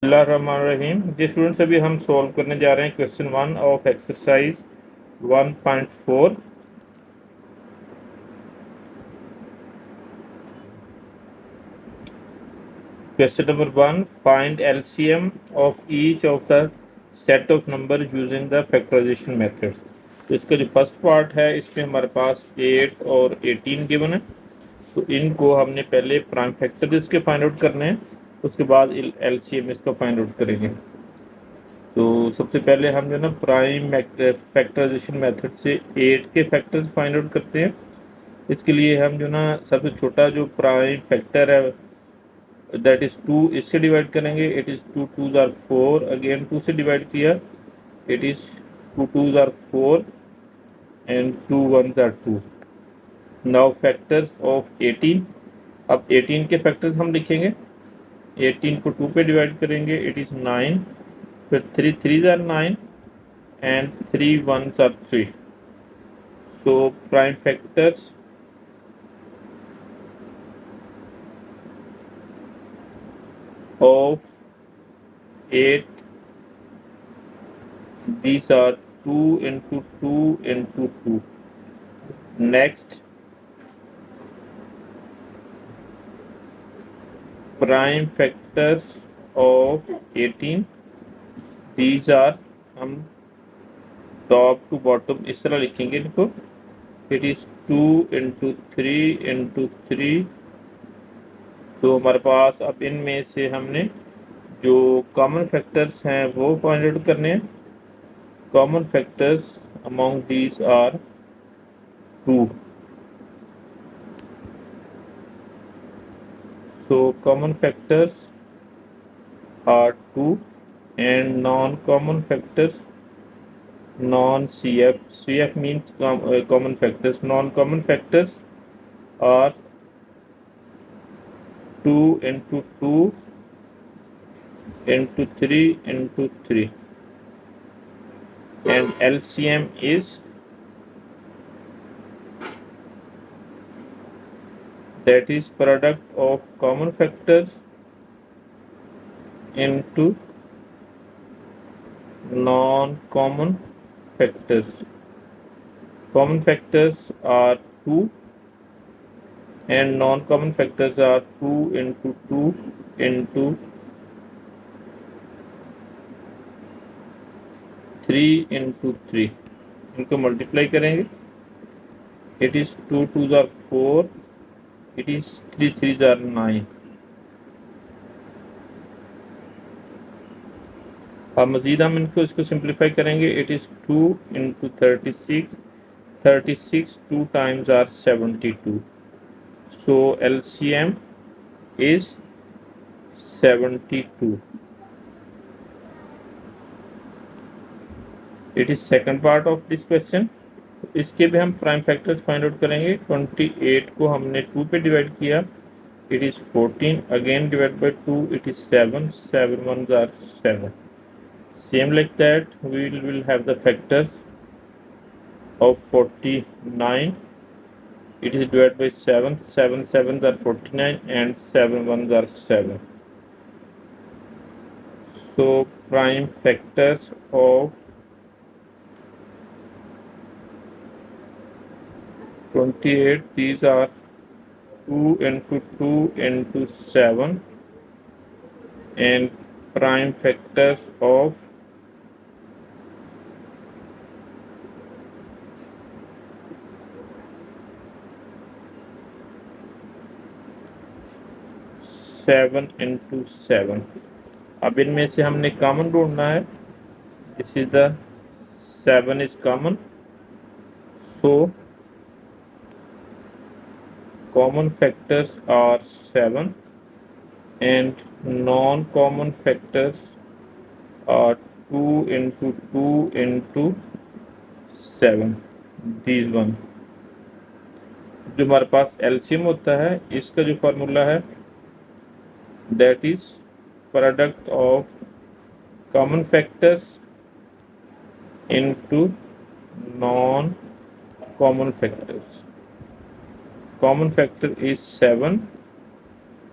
रहीम जी students, अभी हम solve करने जा रहे हैं question 1 of exercise 1.4। Question number 1, find LCM of each of the set of number using the factorization methods. तो इसका जो फर्स्ट पार्ट है, इसमें हमारे पास 8 और 18 गिवन है। तो इनको हमने पहले प्राइम फैक्टर इसके फाइंड आउट करने हैं, उसके बाद एलसीएम इसका फाइंड आउट करेंगे। तो सबसे पहले हम जो ना प्राइम फैक्टराइजेशन मेथड से 8 के फैक्टर्स फाइंड आउट करते हैं। इसके लिए हम जो ना सबसे छोटा जो प्राइम फैक्टर है दैट इज 2, इससे डिवाइड करेंगे। It is 2 2s are 4, again 2 से डिवाइड किया। It is 2 2s are 4 and 2 1s are 2। Now factors of 18। अब 18 के फैक्टर्स हम लिखेंगे। 18 को 2 पे डिवाइड करेंगे। इट इज 9, फिर 3 3s are 9 and 3 1s are 3. So prime factors of 8, these are 2 into 2 into 2. Next, prime factors of 18, these are, हम top to bottom इस तरह लिखेंगे इनको। It is 2 into 3 into 3। तो हमारे पास अब इनमें से हमने जो कॉमन फैक्टर्स हैं वो फाइंड आउट करने हैं। Common factors among these are 2. So common factors are 2 and non-common factors, non-CF. CF means common factors. Non-common factors are 2 into 2 into 3 into 3, and LCM is that is product of common factors into non-common factors. Common factors are 2 and non-common factors are 2 into 2 into 3 into 3. इनको multiply करेंगे। It is 2 2s are 4, it is 3 3s are 9। अब मजीद हम इनको इसको simplify करेंगे। It is 2 into 36, 36 2 times are 72. So LCM is 72. It is second part of this question. इसके भी हम प्राइम फैक्टर्स फाइंड आउट करेंगे। 28 को हमने 2 पे डिवाइड किया। It is 14, again divide by 2। It is 7, 7 1s are 7. Same like that, we will have the factors of 49. It is divided by 7, 7 7s are 49 and 7 1s are 7. So prime factors of 28, these are 2 into 2 into 7, and prime factors of 7 into 7। अब इनमें से हमने common ढूंढना है। This is the 7 is common, so common factors are 7 and non-common factors are 2 into 2 into 7, these one। जो हमारे पास LCM होता है, इसका जो फार्मूला है that is product of common factors into non-common factors. Common factor is 7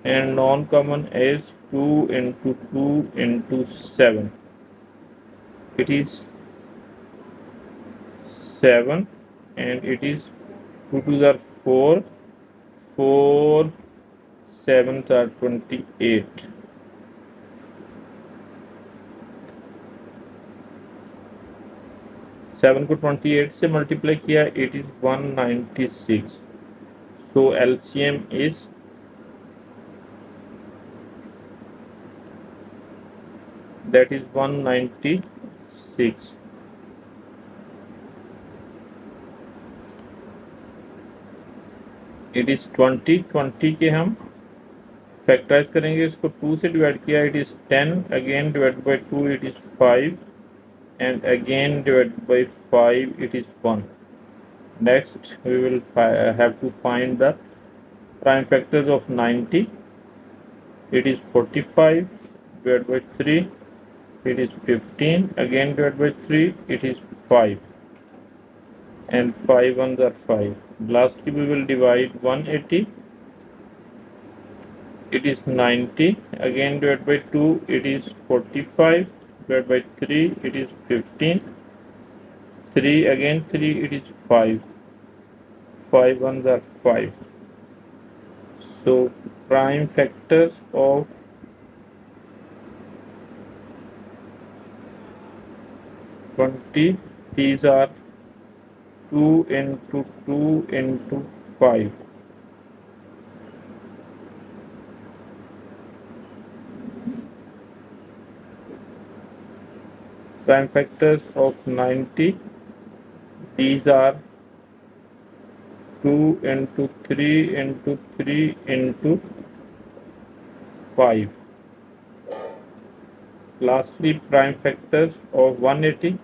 and non-common is 2 into 2 into 7. It is 7 and it is 2 to the 4, 4 7 are 28. 7 को 28 से multiply किया, it is 196. So LCM is that is 196. It is 20. 20 के हम factorise करेंगे, इसको 2 से divide किया, it is 10. Again divided by 2, it is 5. And again divided by 5, it is 1. Next we will have to find the prime factors of 90. It is 45 divided by 3, it is 15. Again divided by 3, it is 5. And 5 ones are 5. Lastly we will divide 180. It is 90. Again divided by 2, it is 45. Divided by 3, it is 15. 3 again 3, it is 5. 5 ones are 5. So prime factors of 20, these are 2 into 2 into 5. Prime factors of 90, these are 2 into 3 into 3 into 5. Lastly, prime factors of 180,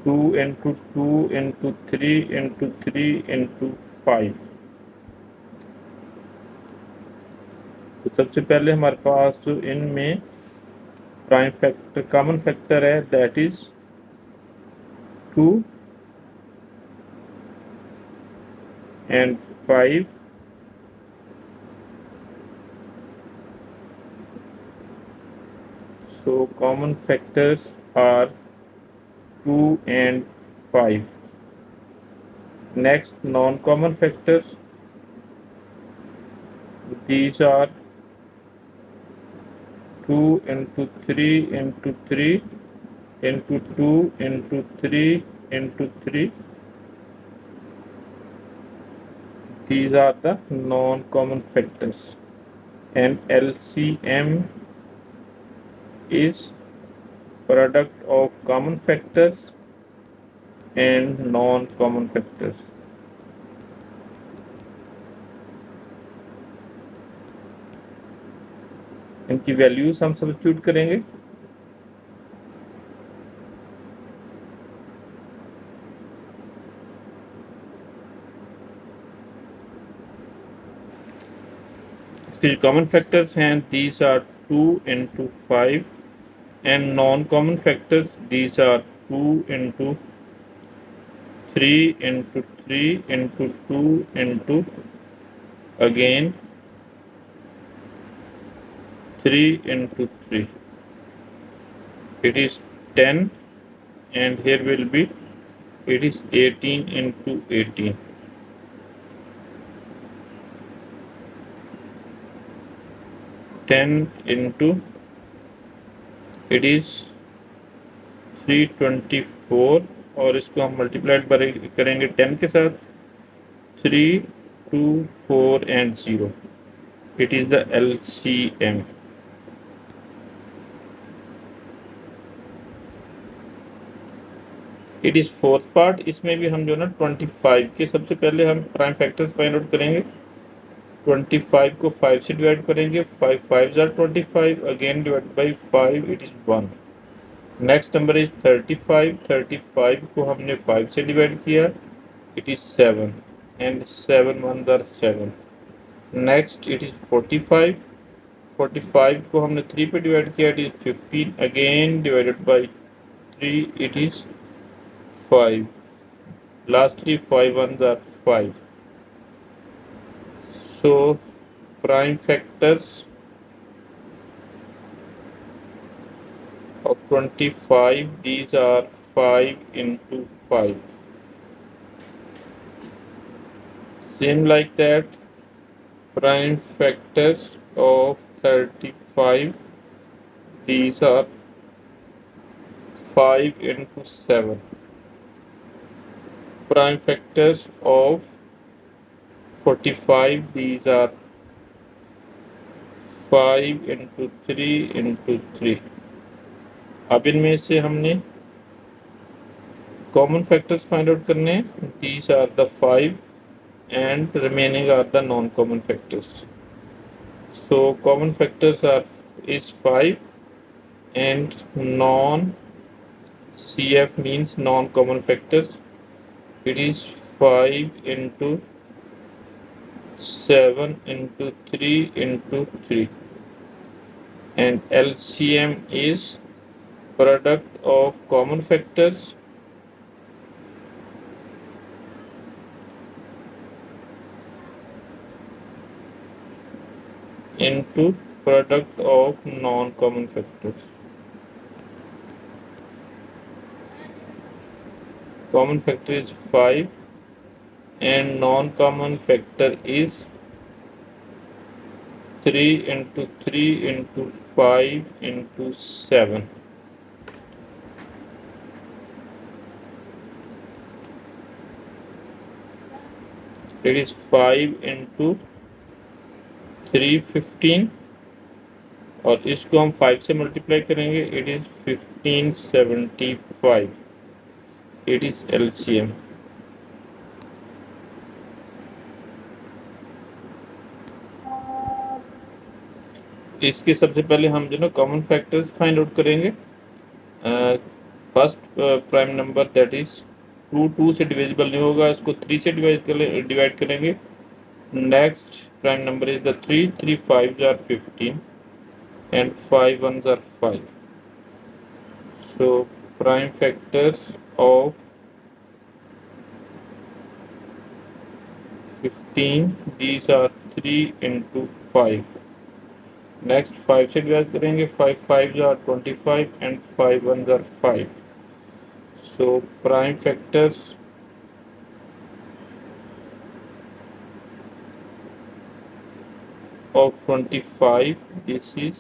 two into 2 into 3 into 3 into 5. तो सबसे पहले हमारे पास जो इनमें prime factor common factor है that is 2 and 5. So common factors are 2 and 5. Next, non-common factors, these are 2 into 3 into 3 into 2 into 3 into 3. These are the non-common factors, and LCM is product of common factors and non-common factors. इनकी values हम substitute करेंगे। इसके common factors हैं these are 2 into 5 and non-common factors these are 2 into 3 into 3 into 2 into again 3 into 3. It is 10 and here will be it is 18 into 18. 10 into it is 324 और इसको हम multiplied करेंगे 10 के साथ 3, 2, 4 and 0. It is the LCM. It is fourth part. इसमें भी हम जो ना 25 के सबसे पहले हम प्राइम फैक्टर्स फाइंड आउट करेंगे। 25 को 5 से डिवाइड करेंगे, 5 5 are 25, again divided by 5, it is 1. Next number is 35. 35 को हमने 5 से डिवाइड किया, it is 7 and 7 ones are 7. Next it is 45. 45 को हमने 3 पे डिवाइड किया, it is 15, again divided by 3, it is 5. Lastly, 5 ones are 5. So prime factors of 25, these are 5 into 5. Same like that, prime factors of 35, these are 5 into 7. Prime factors of 45, these are 5 into 3 into 3. अब इनमें से हमने common factors find out करने हैं. These are the 5 and remaining are the non-common factors. So common factors is 5 and non CF means non-common factors. It is 5 into 7 into 3 into 3, and LCM is product of common factors into product of non-common factors. Common factor is 5 and non-common factor is 3 into 3 into 5 into 7. It is 5 into 3 15, और इसको हम 5 से multiply करेंगे. It is 1575. It is LCM. इसके सबसे पहले हम जो ना कॉमन फैक्टर्स फाइंड आउट करेंगे. First prime number that is 2 से डिविजिबल नहीं होगा, इसको 3 से डिवाइड करेंगे. Next prime number is the 3. 3 5s are 15 and 5 1s are 5. So prime factors of 15, these are 3 into 5. Next 5 से डिवाइड करेंगे. 5 5s are 25 and 5 1s are 5. So prime factors of 25, this is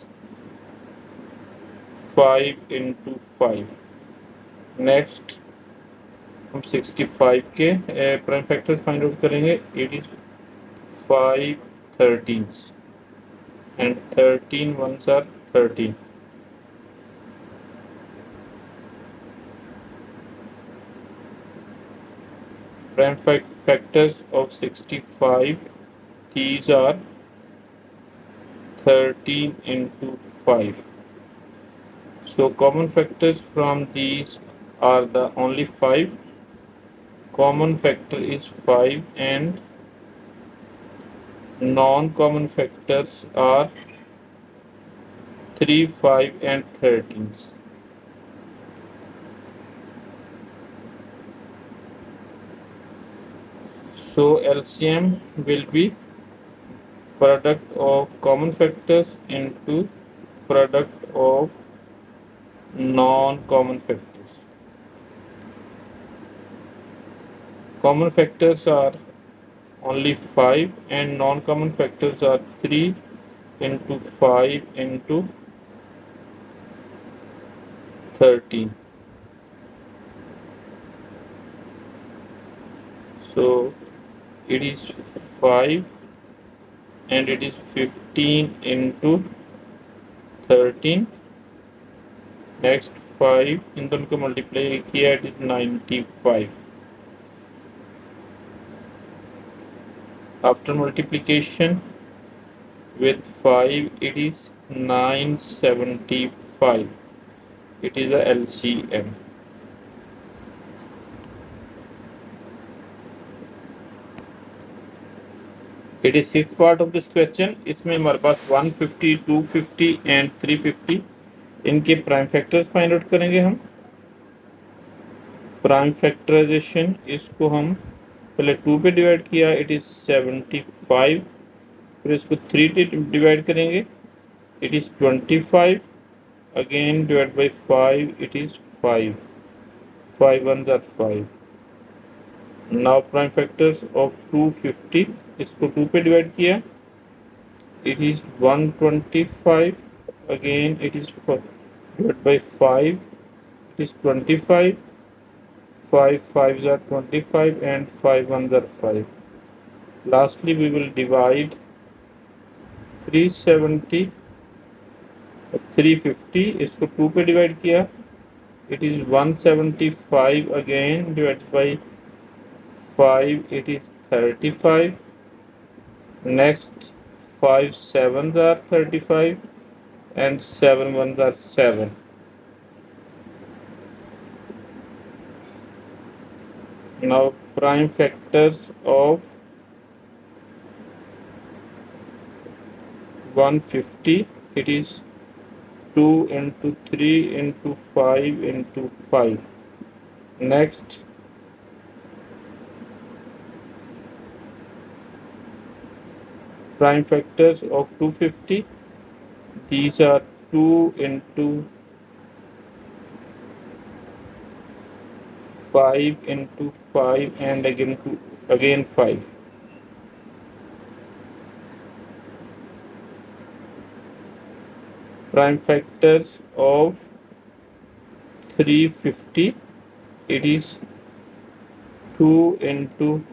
5 into 5. Next हम 65 के prime factors find out करेंगे. It is 5 13s and 13 ones are 13. Prime factors of 65, these are 13 into 5. So common factors from these are the only 5. Common factor is 5 and non-common factors are 3 5 and 13s. So LCM will be product of common factors into product of non-common factors. Common factors are only 5 and non-common factors are 3 into 5 into 13. So it is 5 and it is 15 into 13. Next 5 इन दोनों को multiply किया, it is 95. After multiplication with 5, it is 975. It is a LCM. It is sixth part of this question. इसमें हमारे पास 150, 250 and 350 इनके prime factors find out करेंगे हम. Prime factorisation, इसको हम पहले 2 पे डिवाइड किया, इट इज़ 75, फिर इसको 3 से डिवाइड करेंगे, it is 25, again divide by 5, it is 5, 5 1s are 5. Now prime factors of 250, इसको 2 पे डिवाइड किया, it is 125, again it is divided by 5, it is 25, 5 5s are 25 and 5 1s are 5. Lastly we will divide 370 350, इसको 2 पे divide किया, it is 175, again divided by 5, it is 35. Next 5 7s are 35 and 7 1s are 7. Now prime factors of 150, it is 2 into 3 into 5 into 5. Next prime factors of 250, these are 2 into 5 into 5 and again 5. Prime factors of 350, it is 2 into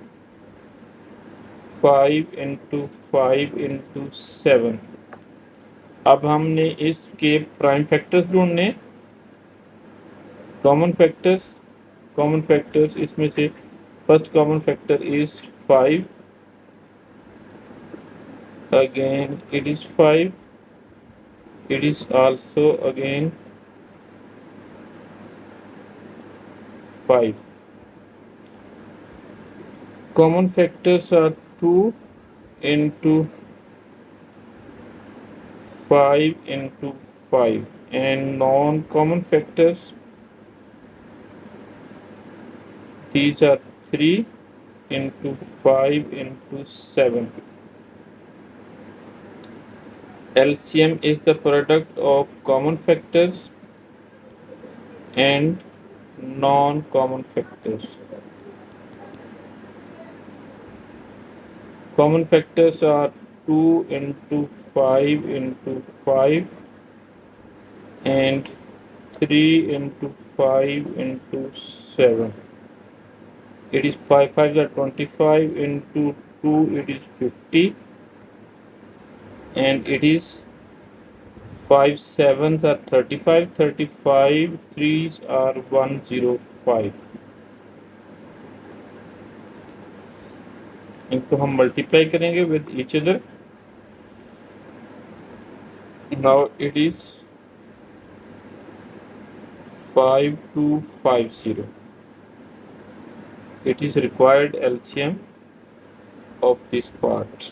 5 into 5 into 7. अब हमने इसके prime factors ढूंढने, common factors इसमें से first common factor is 5, again it is 5, it is also again 5. Common factors are 2 into 5 into 5, and non-common factors, these are 3 into 5 into 7. LCM is the product of common factors and non-common factors. Common factors are 2 into 5 into 5 and 3 into 5 into 7. It is 5 5s are 25 into 2, it is 50, and it is 5 7s are 35, 35 3s are 105. इनको हम multiply करेंगे with each other. Now it is 5250. It is required LCM of this part.